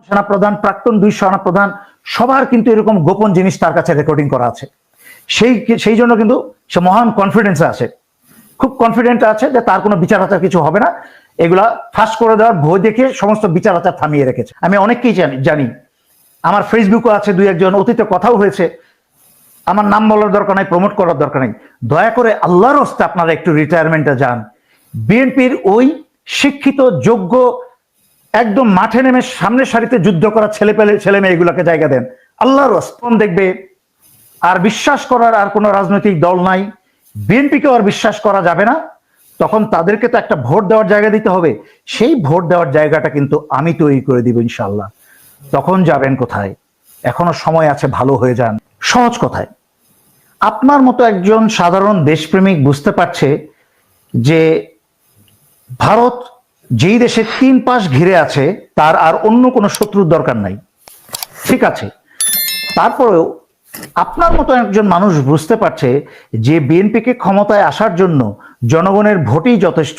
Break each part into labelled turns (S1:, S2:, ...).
S1: সেনাপ্রধান, প্রাক্তন 2 সেনাপ্রধান সবার কিন্তু এরকম গোপন জিনিস তার কাছে রেকর্ডিং করা আছে। সেই জন্য কিন্তু সে মহান কনফিডেন্সে আছে, খুব কনফিডেন্ট আছে যে তার কোনো বিচার আচার কিছু হবে না। এগুলা ফাঁস করে দেওয়ার ভয় দেখে সমস্ত বিচার আচার থামিয়ে রেখেছে। আমি অনেককেই জানি, আমার ফেসবুকও আছে, 2-1 অতীতে কথাও হয়েছে। আমার নাম বলার দরকার নাই, প্রমোট করার দরকার নাই। দয়া করে আল্লাহর হস্তে আপনারা একটু রিটায়ারমেন্টে যান। বিএনপির ওই শিক্ষিত যোগ্য একদম মাঠে নেমে সামনের সারিতে যুদ্ধ করা ছেলে মেয়ে এগুলাকে জায়গা দেন। আল্লাহর হস্তে দেখবে আর বিশ্বাস করার আর কোনো রাজনৈতিক দল নাই, বিএনপিকেও আর বিশ্বাস করা যাবে না। তখন তাদেরকে তো একটা ভোট দেওয়ার জায়গা দিতে হবে। সেই ভোট দেওয়ার জায়গাটা কিন্তু আমি তৈরি করে দিব ইনশাল্লাহ। তখন যাবেন কোথায়? এখনো সময় আছে, ভালো হয়ে যান। সহজ কথায়, আপনার মতো একজন সাধারণ দেশপ্রেমিক বুঝতে পারছে যে ভারত যেই দেশে 3 পাশ ঘিরে আছে তার আর অন্য কোনো শত্রুর দরকার নাই, ঠিক আছে। তারপরেও আপনার মতো একজন মানুষ বুঝতে পারছে যে বিএনপিকে ক্ষমতায় আসার জন্য জনগণের ভোটই যথেষ্ট,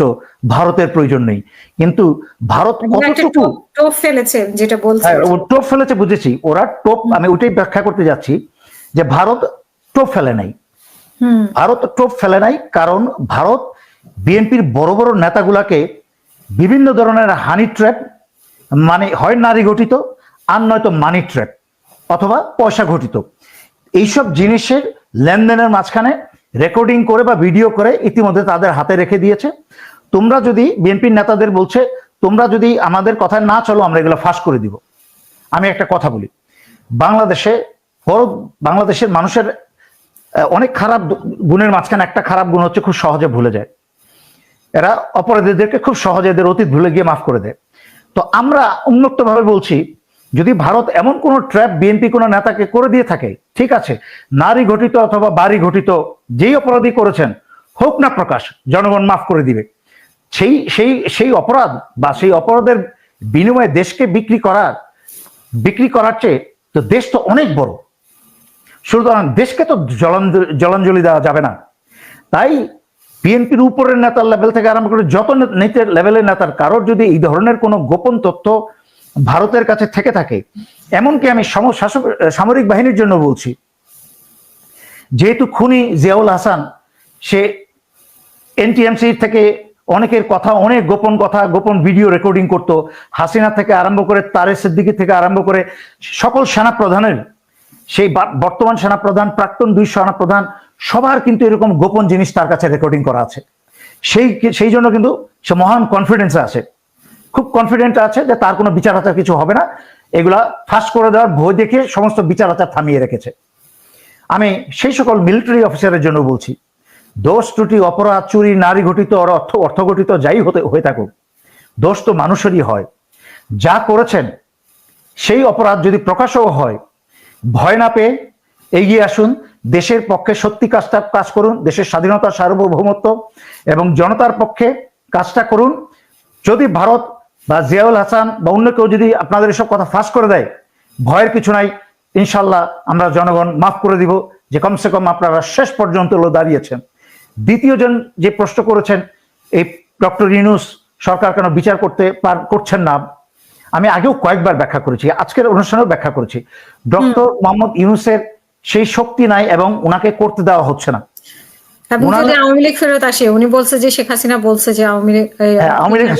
S1: ভারতের প্রয়োজন নেই। কিন্তু ভারত কতটুকু
S2: টোপ ফেলেছে, যেটা বলছে
S1: টোপ ফেলেছে, বুঝেছি। ওরা টোপ, আমি ওইটাই ব্যাখ্যা করতে যাচ্ছি যে ভারত টোপ ফেলে নাই। ভারত টোপ ফেলে নাই কারণ ভারত বিএনপির বড় বড় নেতাগুলাকে বিভিন্ন ধরনের হানি ট্র্যাপ, মানে হয় নারী ঘটিত আর নয়তো মানি ট্র্যাপ অথবা পয়সা ঘটিত, এইসব জিনিসের লেনদেনের মাঝখানে রেকর্ডিং করে বা ভিডিও করে ইতিমধ্যে তাদের হাতে রেখে দিয়েছে। তোমরা যদি, বিএনপির নেতাদের বলছে, তোমরা যদি আমাদের কথায় না চলো আমরা এগুলো ফাঁস করে দিব। আমি একটা কথা বলি, বাংলাদেশের মানুষের অনেক খারাপ গুণের মাঝখানে একটা খারাপ গুণ হচ্ছে খুব সহজে ভুলে যায়। এরা অপরাধীদেরকে খুব সহজে এদের অতীত ভুলে গিয়ে মাফ করে দেয়। তো আমরা উন্মুক্ত ভাবে বলছি, যদি ভারত এমন কোন ট্র্যাপ বিএনপি কোন নেতাকে করে দিয়ে থাকে, ঠিক আছে, নারী ঘটিত অথবা বাড়ি ঘটিত যেই অপরাধী করেছেন হোক না প্রকাশ, জনগণ মাফ করে দিবে। সেই অপরাধ বা সেই অপরাধের বিনিময়ে দেশকে বিক্রি করার চেয়ে তো দেশ তো অনেক বড়, সুতরাং দেশকে তো জলাঞ্জলি দেওয়া যাবে না। তাই বিএনপির উপরের নেতার লেভেল থেকে আরম্ভ করে যত নিচের লেভেলের নেতার কারোর যদি এই ধরনের কোনো গোপন তথ্য ভারতের কাছে থেকে থাকে, এমনকি আমি সামরিক বাহিনীর জন্য বলছি, যেহেতু খুনি জিয়াউল হাসান সে এনটিএমসি থেকে অনেকের কথা, অনেক গোপন কথা, গোপন ভিডিও রেকর্ডিং করতো, হাসিনা থেকে আরম্ভ করে তারেক সিদ্দিকী থেকে আরম্ভ করে সকল সেনাপ্রধানের, সেই বর্তমান সেনাপ্রধান, প্রাক্তন 2 সেনাপ্রধান সবার কিন্তু এরকম গোপন জিনিস তার কাছে রেকর্ডিং করা আছে। সেই জন্য কিন্তু সে মহান কনফিডেন্সে আছে, খুব কনফিডেন্ট আছে যে তার কোনো বিচার আচার কিছু হবে না। এগুলা ফাঁস করে দেওয়ার ভয় দেখে সমস্ত বিচার আচার থামিয়ে রেখেছে। আমি সেই সকল মিলিটারি অফিসারের জন্য বলছি, দোষ ত্রুটি, অপরাধ, চুরি, নারী ঘটিত অর্থ ঘটিত যাই হয়ে থাকুক, দোষ তো মানুষেরই হয়। যা করেছেন সেই অপরাধ যদি প্রকাশও হয়, ভয় না পেয়ে এগিয়ে আসুন, দেশের পক্ষে সত্যি কাজ করুন, দেশের স্বাধীনতা, সার্বভৌমত্ব এবং জনতার পক্ষে কাজটা করুন। যদি ভারত বা জিয়াউল হাসান বা অন্য কেউ যদি আপনাদের এসব কথা ফাঁস করে দেয়, ভয়ের কিছু নাই, ইনশাল্লাহ আমরা জনগণ মাফ করে দিব, যে কমসে কম আপনারা শেষ পর্যন্ত দাঁড়িয়েছেন। দ্বিতীয়জন যে প্রশ্ন করেছেন, এই ডক্টর ইউনূস সরকার কেন বিচার করছেন না, আমি আগেও কয়েকবার ব্যাখ্যা করেছি, আজকের অনুষ্ঠানেও ব্যাখ্যা করেছি। ডক্টর মোহাম্মদ ইউনূসের সেই শক্তি নাই এবং ওনাকে করতে দেওয়া হচ্ছে না।
S2: আওয়ামী লীগ ফেরত আসে, উনি বলছে যে শেখ হাসিনা বলছে যে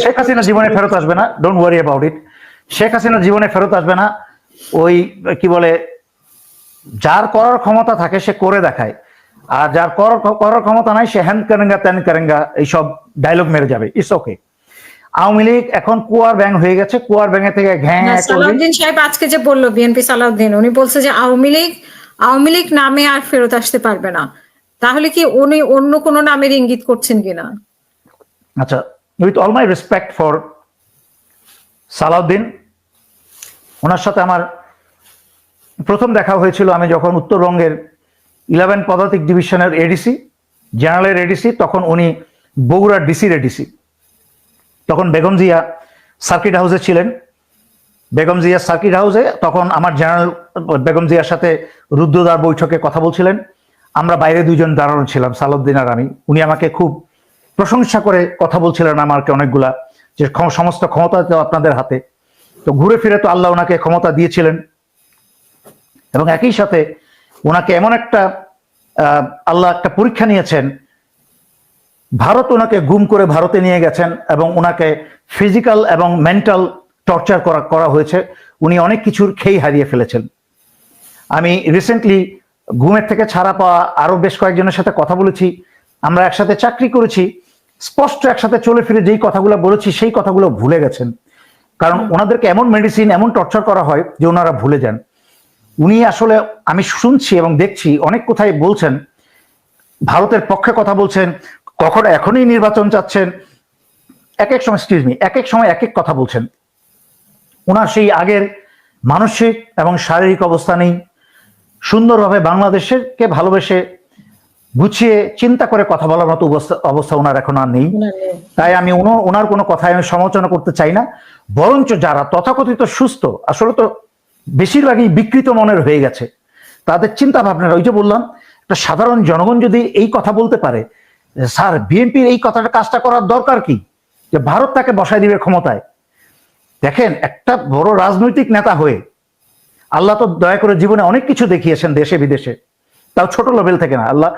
S1: শেখ হাসিনা জীবনে ফেরত আসবে না, don't worry about it. Sheikh Hasina জীবনে ফেরত আসবে না। ওই কি বলে, যার করার ক্ষমতা থাকে সে করে দেখায়, আর যার করার ক্ষমতা নাই সে হ্যান কারেঙ্গা ত্যান কারেঙ্গা এইসব ডায়লগ মেরে যাবে। It's okay. আওয়ামী লীগ এখন কুয়ার ব্যাং হয়ে গেছে, কুয়ার ব্যাঙে থেকে
S2: সালাউদ্দিন সাহেব আজকে যে বললো, বিএনপি সালাউদ্দিন, উনি বলছে যে আওয়ামী লীগ নামে আর ফেরত আসতে পারবে না। তাহলে কি উনি অন্য কোন নামের ইঙ্গিত করছেন কিনা?
S1: আচ্ছা, with all my respect for Salahuddin, ওনার সাথে আমার প্রথম দেখা হয়েছিল আমি যখন উত্তরবঙ্গের 11 পদাতিক ডিভিশনের এডিসি, জেনারেলের এডিসি, তখন উনি বগুড়ার ডিসির এডিসি। তখন বেগম জিয়া সার্কিট হাউসে ছিলেন। বেগম জিয়া সার্কিট হাউসে তখন আমার জেনারেল বেগম জিয়ার সাথে রুদ্ধদ্বার বৈঠকে কথা বলছিলেন। আমরা বাইরে 2 জন দাঁড়ানো ছিলাম, সালাউদ্দিন আর আমি। উনি আমাকে খুব প্রশংসা করে কথা বলছিলেন, আমাকে অনেকগুলা, যে সমস্ত ক্ষমতা তো আপনাদের হাতে। তো ঘুরে ফিরে তো আল্লাহ ওনাকে ক্ষমতা দিয়েছিলেন, এবং একই সাথে ওনাকে এমন একটা আল্লাহ একটা পরীক্ষা নিয়েছেন। ভারত ওনাকে গুম করে ভারতে নিয়ে গেছেন এবং ওনাকে ফিজিক্যাল এবং মেন্টাল টর্চার করা হয়েছে। উনি অনেক কিছুর খেই হারিয়ে ফেলেছেন। আমি রিসেন্টলি ঘুমের থেকে ছাড়া পাওয়া আরো বেশ কয়েকজনের সাথে কথা বলেছি, আমরা একসাথে চাকরি করেছি, স্পষ্ট একসাথে চলে ফিরে যেই কথাগুলো বলেছি সেই কথাগুলো ভুলে গেছেন, কারণ ওনাদেরকে এমন মেডিসিন এমন টর্চার করা হয় যে ওনারা ভুলে যান। উনি আসলে আমি শুনছি এবং দেখছি অনেক কোথায় বলছেন, ভারতের পক্ষে কথা বলছেন, কখনো এখনই নির্বাচন চাচ্ছেন, এক এক সময় এক এক সময় এক এক কথা বলছেন। ওনার সেই আগের মানসিক এবং শারীরিক অবস্থা নেই। সুন্দরভাবে বাংলাদেশকে ভালোবেসে গুছিয়ে চিন্তা করে কথা বলার মতো অবস্থা ওনার এখন আর নেই। তাই আমি ওনার কোনো কথায় আমি সমালোচনা করতে চাই না, বরঞ্চ যারা তথাকথিত সুস্থ, আসলে তো বেশিরভাগই বিকৃত মনের হয়ে গেছে, তাদের চিন্তা ভাবনা, ওই যে বললাম, একটা সাধারণ জনগণ যদি এই কথা বলতে পারে, স্যার বিএনপির এই কথাটা কাজটা করার দরকার কি, যে ভারত তাকে বসায় দিবে ক্ষমতায়। দেখেন, একটা বড় রাজনৈতিক নেতা হয়ে আল্লাহ তো দয়া করে জীবনে অনেক কিছু দেখিয়েছেন দেশে বিদেশে, তাও ছোট লেভেল থেকে না, আল্লাহ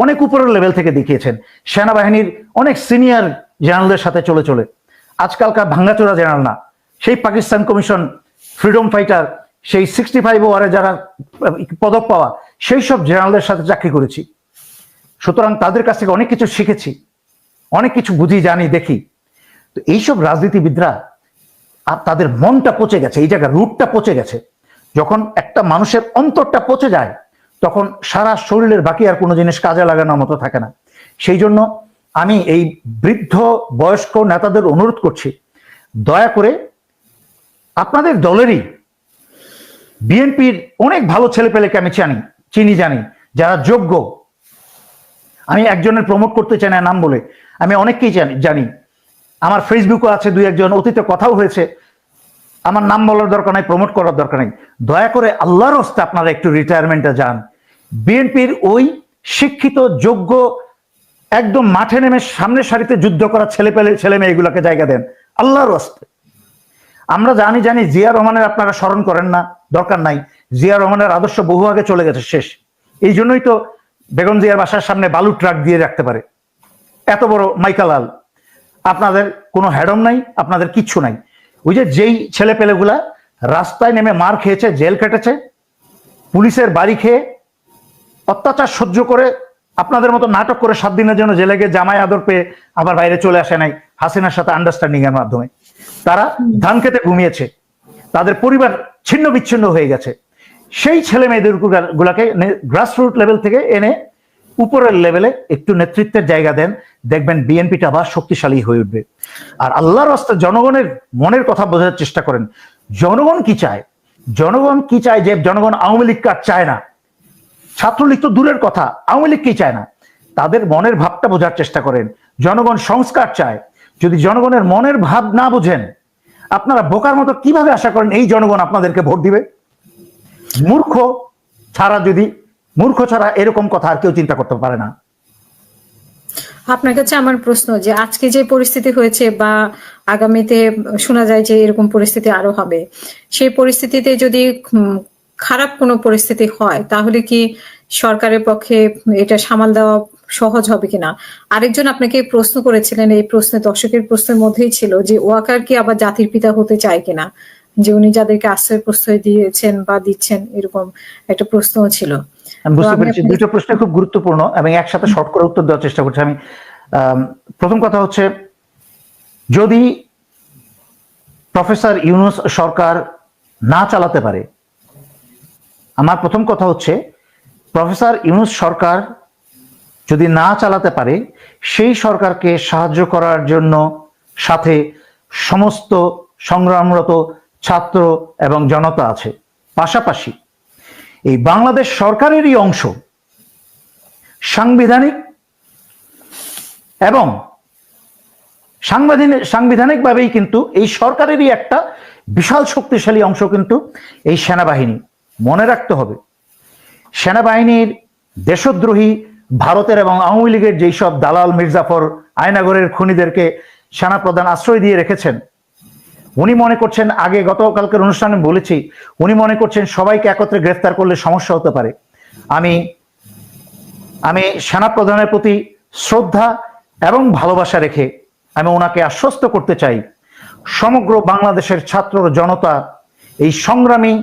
S1: অনেক উপরের লেভেল থেকে দেখিয়েছেন। সেনাবাহিনীর অনেক সিনিয়র জেনারেলদের সাথে চলে চলে, আজকালকার ভাঙ্গাচোরা জেনারেল না, সেই পাকিস্তান কমিশন, ফ্রিডম ফাইটার, সেই 65 ওয়ারে যারা পদক পাওয়া সেই সব জেনারেলদের সাথে চাকরি করেছি। সুতরাং তাদের কাছ থেকে অনেক কিছু শিখেছি, অনেক কিছু বুঝি, জানি, দেখি। তো এইসব রাজনীতিবিদরা আর তাদের মনটা পচে গেছে, এই জায়গায় রুটটা পচে গেছে। যখন একটা মানুষের অন্তরটা পচে যায় তখন সারা শরীরের বাকি আর কোনো জিনিস কাজে লাগানোর মতো থাকে না। সেই জন্য আমি এই বৃদ্ধ বয়স্ক নেতাদের অনুরোধ করছি, দয়া করে আপনাদের দলেরই বিএনপির অনেক ভালো ছেলেপেলেকে আমি জানি যারা যোগ্য। আমি একজনের প্রমোট করতে চাই না নাম বলে, আমি অনেককেই জানি, আমার ফেসবুকও আছে দুই একজন, অতীতে কথাও হয়েছে, আমার নাম বলার দরকার নাই, প্রমোট করার দরকার নাই। দয়া করে আল্লাহর হস্তে আপনারা একটু রিটায়ারমেন্টে যান, বিএনপির ওই শিক্ষিত যোগ্য একদম মাঠে নেমে সামনের সারিতে যুদ্ধ করা ছেলে মেয়েগুলোকে জায়গা দেন আল্লাহর হস্তে। আমরা জানি জিয়া রহমানের আপনারা স্মরণ করেন না, দরকার নাই। জিয়া রহমানের আদর্শ বহু আগে চলে গেছে, শেষ। এই জন্যই তো বেগম জিয়ার বাসার সামনে বালু ট্রাক দিয়ে রাখতে পারে এত বড় মাইকালাল। আপনাদের কোনো হ্যাডম নাই, আপনাদের কিচ্ছু নাই। ওই যে যেই ছেলে পেলেগুলা রাস্তায় নেমে মার খেয়েছে, জেল কেটেছে, পুলিশের বাড়ি খেয়ে অত্যাচার সহ্য করে, আপনাদের মতো নাটক করে 7 দিনের জন্য জেলে গিয়ে জামাই আদর পেয়ে আবার বাইরে চলে আসে নাই হাসিনার সাথে আন্ডারস্ট্যান্ডিং এর মাধ্যমে। তারা ধান খেতে ঘুমিয়েছে, তাদের পরিবার ছিন্ন বিচ্ছিন্ন হয়ে গেছে। সেই ছেলে মেয়েদের গুলাকে গ্রাসরুট লেভেল থেকে এনে উপরের লেভেলে একটু নেতৃত্বের জায়গা দেন, দেখবেন বিএনপিটা আবার শক্তিশালী হয়ে উঠবে। আর আল্লাহর রাস্তায় জনগণের মনের কথা বোঝার চেষ্টা করেন। জনগণ কি চায়? জনগণ কি চায়? যে জনগণ আওয়ামী লীগ কাজ চায় না, ছাত্রলীগ তো দূরের কথা, আওয়ামী লীগ কি চায় না, তাদের মনের ভাবটা বোঝার চেষ্টা করেন। জনগণ সংস্কার চায়। যদি জনগণের মনের ভাব না বুঝেন, আপনারা বোকার মতো কিভাবে আশা করেন এই জনগণ আপনাদেরকে ভোট দিবে? মূর্খ ছাড়া এরকম কথা আর কেউ চিন্তা করতে পারে না।
S2: আপনার কাছে আমার প্রশ্ন, যে আজকে যে পরিস্থিতি হয়েছে বা আগামীতে শোনা যায় যে এরকম পরিস্থিতি আরো হবে, সেই পরিস্থিতিতে যদি খারাপ কোনো পরিস্থিতি হয় তাহলে কি সরকারের পক্ষে এটা সামাল দেওয়া সহজ হবে কিনা? আরেকজন আপনাকে প্রশ্ন করেছিলেন, এই প্রশ্নে দর্শকের প্রশ্নের মধ্যেই ছিল যে ওয়াকার কি আবার জাতির পিতা হতে চায় কিনা, যে উনি যাদেরকে আশ্রয় প্রশ্রয় দিয়েছেন বা দিচ্ছেন, এরকম একটা প্রশ্ন ছিল।
S1: আমি বুঝতে পেরেছি, দুটো প্রশ্ন খুব গুরুত্বপূর্ণ এবং একসাথে শর্ট করে উত্তর দেওয়ার চেষ্টা করছি আমি। প্রথম কথা হচ্ছে, যদি প্রফেসর ইউনূস সরকার না চালাতে পারে, আমার প্রথম কথা হচ্ছে প্রফেসর ইউনূস সরকার যদি না চালাতে পারে, সেই সরকারকে সাহায্য করার জন্য সাথে সমস্ত সংগ্রামরত ছাত্র এবং জনতা আছে। পাশাপাশি এই বাংলাদেশ সরকারেরই অংশ সাংবিধানিক এবং সাংবিধানিকভাবেই কিন্তু এই সরকারেরই একটা বিশাল শক্তিশালী অংশ কিন্তু এই সেনাবাহিনী। মনে রাখতে হবে, সেনাবাহিনীর দেশদ্রোহী ভারতের এবং আওয়ামী লীগের যেই সব দালাল মির্জাফর আয়নাগরের খুনিদেরকে সেনাপ্রধান আশ্রয় দিয়ে রেখেছেন, উনি মনে করছেন, আগে গতকালকের অনুষ্ঠানে বলেছি, উনি মনে করছেন সবাইকে একত্রে গ্রেফতার করলে সমস্যা হতে পারে। আমি আমি সেনাপ্রধানের প্রতি শ্রদ্ধা এবং ভালোবাসা রেখে আমি ওনাকে আশ্বস্ত করতে চাই, সমগ্র বাংলাদেশের ছাত্র জনতা এই সংগ্রামী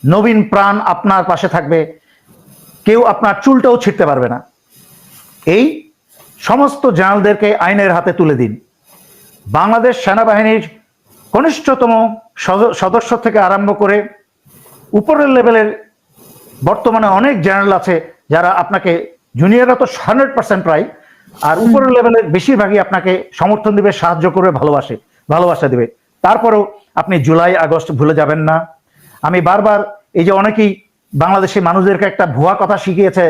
S1: নবীন প্রাণ আপনার পাশে থাকবে, কেউ আপনার চুলটাও ছিঁড়তে পারবে না। এই সমস্ত জেনারেলদেরকে আইনের হাতে তুলে দিন। বাংলাদেশ সেনাবাহিনীর কনিষ্ঠতম সদস্য থেকে আরম্ভ করে উপরের লেভেলের বর্তমানে অনেক জেনারেল আছে যারা আপনাকে, জুনিয়ররা তো 100% প্রায়, আর উপরের লেভেলের বেশিরভাগই আপনাকে সমর্থন দিবে, সাহায্য করবে, ভালোবাসা দিবে। তারপরেও আপনি জুলাই আগস্ট ভুলে যাবেন না। আমি বারবার, এই যে অনেকেই বাংলাদেশি মানুষদেরকে একটা ভুয়া কথা শিখিয়েছে,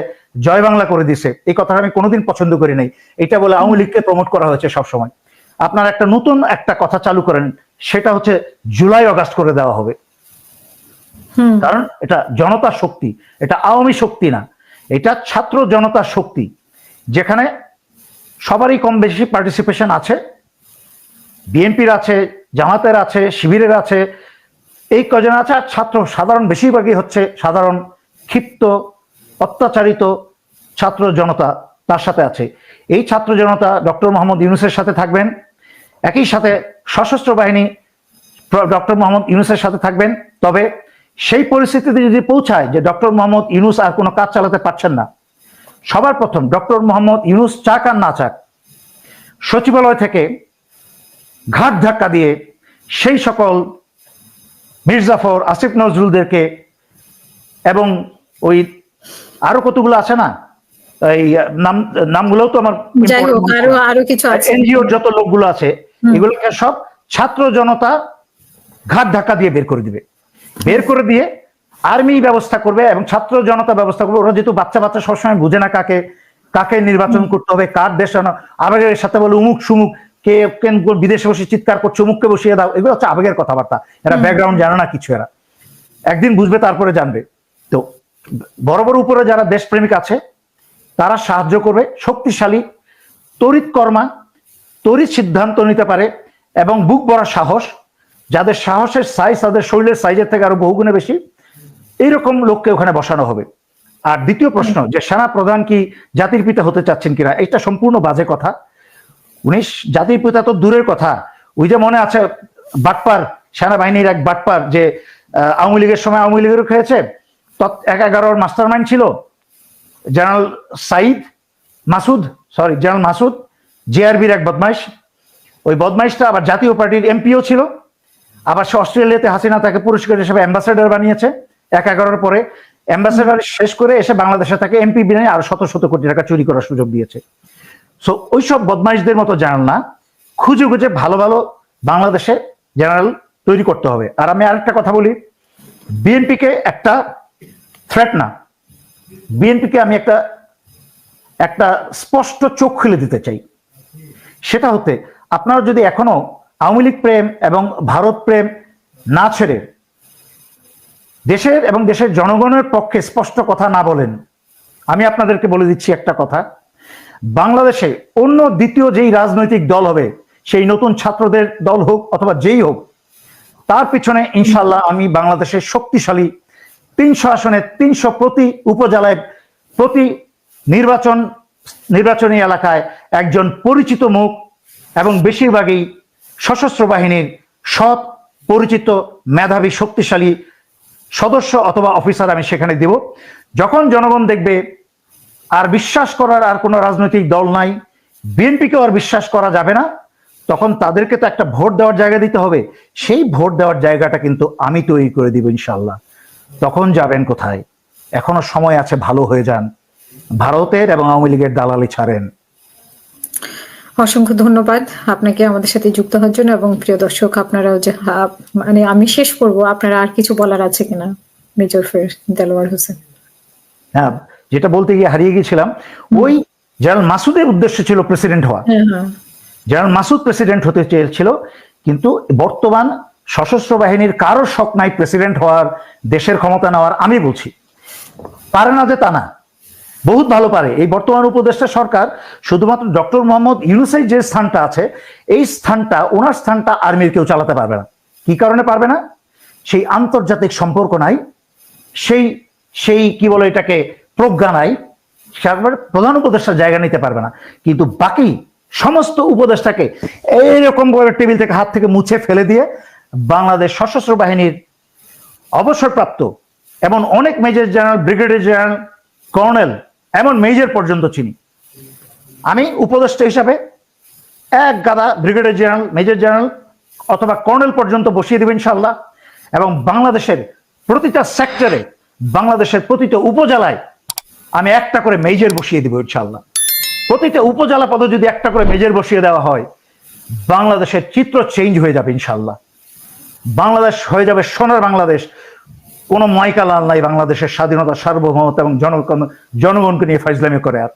S1: জয় বাংলা করে দিছে, এই কথাটা আমি কোনোদিন পছন্দ করি নাই। এটা বলে আওয়ামী লীগকে প্রমোট করা হয়েছে সবসময়। আপনারা একটা নতুন একটা কথা চালু করেন, সেটা হচ্ছে জুলাই আগস্ট করে দেওয়া হবে। কারণ এটা জনতার শক্তি, এটা আওয়ামী শক্তি না, এটা ছাত্র জনতার শক্তি, যেখানে সবারই কম বেশি পার্টিসিপেশন আছে। বিএনপির আছে, জামাতের আছে, শিবিরের আছে, এই কজন আছে। আর ছাত্র সাধারণ বেশিরভাগই হচ্ছে সাধারণ ক্ষিপ্ত অত্যাচারিত ছাত্র জনতা, তার সাথে আছে। এই ছাত্র জনতা ডক্টর মোহাম্মদ ইউনূসের সাথে থাকবেন, একই সাথে সশস্ত্র বাহিনী ডক্টর মোহাম্মদ ইউনূসের সাথে থাকবেন। তবে সেই পরিস্থিতিতে যদি পৌঁছায় যে ডক্টর মোহাম্মদ ইউনূস আর কোনো কাজ চালাতে পারছেন না, সবার প্রথম ডক্টর মোহাম্মদ ইউনূস চাক আর না চাক, সচিবালয় থেকে ঘাট ধাক্কা দিয়ে সেই সকল মির্জাফর, আসিফ নজরুলদেরকে এবং ওই আরো কতগুলো আছে না, এই নামগুলোও তো আমার,
S2: আরো কিছু আছে,
S1: এনজিওর যত লোকগুলো আছে, এগুলোকে সব ছাত্র জনতা ঘাট ধাক্কা দিয়ে বের করে দিবে। বের করে দিয়ে আর্মি ব্যবস্থা করবে এবং ছাত্র জনতা ব্যবস্থা করবে। ওরা যেহেতু বাচ্চা বাচ্চা সবসময় বুঝে না কাকে কাকে নির্বাচন করতে হবে, কার দেশ আবেগের সাথে বলে উমুক সুমুক, কে বিদেশে বসে চিৎকার করছে, উমুককে বসিয়ে দাও, এগুলো হচ্ছে আবেগের কথাবার্তা। এরা ব্যাকগ্রাউন্ড জানে না কিছু, এরা একদিন বুঝবে তারপরে জানবে। তো বড় বড় উপরে যারা দেশপ্রেমিক আছে তারা সাহায্য করবে, শক্তিশালী, তড়িৎ কর্মা, তড়িৎ সিদ্ধান্ত নিতে পারে এবং বুক ভরা সাহস, যাদের সাহসের সাইজ তাদের শরীরের সাইজের থেকে আরো বহুগুণে বেশি, এইরকম লোককে ওখানে বসানো হবে। আর দ্বিতীয় প্রশ্ন, যে সেনা প্রধান কি জাতির পিতা হতে চাচ্ছেন কিনা, এটা সম্পূর্ণ বাজে কথা। উনি জাতির পিতা তো দূরের কথা, ওই যে মনে আছে বাটপার, সেনাবাহিনীর এক বাটপার, যে আওয়ামী লীগের সময় আওয়ামী লীগের খেয়েছে, 11-11 মাস্টার মাইন্ড ছিল জেনারেল জেনারেল মাসুদ, জেআরবির এক বদমাইশ। ওই বদমাইশটা আবার জাতীয় পার্টির এমপিও ছিল, আবার সে অস্ট্রেলিয়াতে হাসিনা তাকে পুরস্কার হিসেবে অ্যাম্বাসেডর বানিয়েছে। 11-11 পরে অ্যাম্বাসেডর শেষ করে এসে বাংলাদেশে তাকে এমপি বিনায় আরো শত শত কোটি টাকা চুরি করার সুযোগ দিয়েছে। সো ওইসব বদমাইশদের মতো জেনারেল না, খুঁজে খুঁজে ভালো ভালো বাংলাদেশে জেনারেল তৈরি করতে হবে। আর আমি আরেকটা কথা বলি, বিএনপিকে একটা থ্রেট না, বিএনপিকে আমি একটা স্পষ্ট চোখ খুলে দিতে চাই। সেটা হতে, আপনারা যদি এখনো আওয়ামী লীগ প্রেম এবং ভারত প্রেম না ছেড়ে দেশের এবং দেশের জনগণের পক্ষে স্পষ্ট কথা না বলেন, আমি আপনাদেরকে বলে দিচ্ছি একটা কথা, বাংলাদেশে অন্য দ্বিতীয় যেই রাজনৈতিক দল হবে, সেই নতুন ছাত্রদের দল হোক অথবা যেই হোক, তার পিছনে ইনশাল্লাহ আমি বাংলাদেশের শক্তিশালী 300 আসনে 300 প্রতি উপজেলায়, প্রতি নির্বাচনী এলাকায় একজন পরিচিত মুখ এবং বেশিরভাগই সশস্ত্র বাহিনীর সৎ, পরিচিত, মেধাবী, শক্তিশালী সদস্য অথবা অফিসার আমি সেখানে দেব। যখন জনগণ দেখবে আর বিশ্বাস করার আর কোনো রাজনৈতিক দল নাই, বিএনপিকেও আর বিশ্বাস করা যাবে না, তখন তাদেরকে তো একটা ভোট দেওয়ার জায়গা দিতে হবে। সেই ভোট দেওয়ার জায়গাটা কিন্তু আমি তৈরি করে দিব ইনশাল্লাহ। তখন যাবেন কোথায়? এখনো সময় আছে, ভালো হয়ে যান, ভারতের এবং আওয়ামী লীগের দালালি ছাড়েন।
S2: অসংখ্য ধন্যবাদ আপনাকে আমাদের সাথে যুক্ত হওয়ার জন্য। এবং প্রিয় দর্শক, আপনারাও যে মানে আমি শেষ করব, আপনারা আর কিছু বলার আছে কিনা মেজর দেলোয়ার হোসেন?
S1: হ্যাঁ, যেটা বলতে গিয়ে হারিয়ে গিয়েছিলাম, ওই জেনারেল মাসুদের উদ্দেশ্য ছিল প্রেসিডেন্ট হওয়া। জেনারেল মাসুদ প্রেসিডেন্ট হতে চেয়েছিল, কিন্তু বর্তমান সশস্ত্র বাহিনীর কারোর শখ নাই প্রেসিডেন্ট হওয়ার, দেশের ক্ষমতা নেওয়ার। আমি বলছি পারে না যে তা না, বহুত ভালো পারে। এই বর্তমান উপদেষ্টা সরকার শুধুমাত্র ডক্টর মোহাম্মদ ইউনূসের যে স্থানটা আছে, এই স্থানটা, ওনার স্থানটা আর্মির কেউ চালাতে পারবে না। কি কারণে পারবে না? সেই আন্তর্জাতিক সম্পর্ক নাই, সেই সেই কি বলে এটাকে প্রজ্ঞা নাই, প্রধান উপদেষ্টার জায়গা নিতে পারবে না। কিন্তু বাকি সমস্ত উপদেষ্টাকে এইরকম করে টেবিল থেকে হাত থেকে মুছে ফেলে দিয়ে বাংলাদেশ সশস্ত্র বাহিনীর অবসরপ্রাপ্ত এমন অনেক major general, brigadier general, colonel, এমন মেজর পর্যন্ত চিনি। আমি উপদেষ্টা হিসাবে এক গাদা ব্রিগেডিয়ার জেনারেল, মেজর জেনারেল অথবা কর্নেল পর্যন্ত বসিয়ে দেব ইনশাল্লাহ। এবং বাংলাদেশের প্রতিটা সেক্টরে, বাংলাদেশের প্রতিটা উপজেলায় আমি একটা করে মেজর বসিয়ে দিব ইনশাল্লাহ। প্রতিটা উপজেলা পদে যদি একটা করে মেজর বসিয়ে দেওয়া হয়, বাংলাদেশের চিত্র চেঞ্জ হয়ে যাবে ইনশাল্লাহ। বাংলাদেশ হয়ে যাবে সোনার বাংলাদেশ। কোনো ময়কালাল নাই বাংলাদেশের স্বাধীনতা, সার্বভৌমত্ব এবং জনগণকে নিয়ে ফাইজলামি করে। আর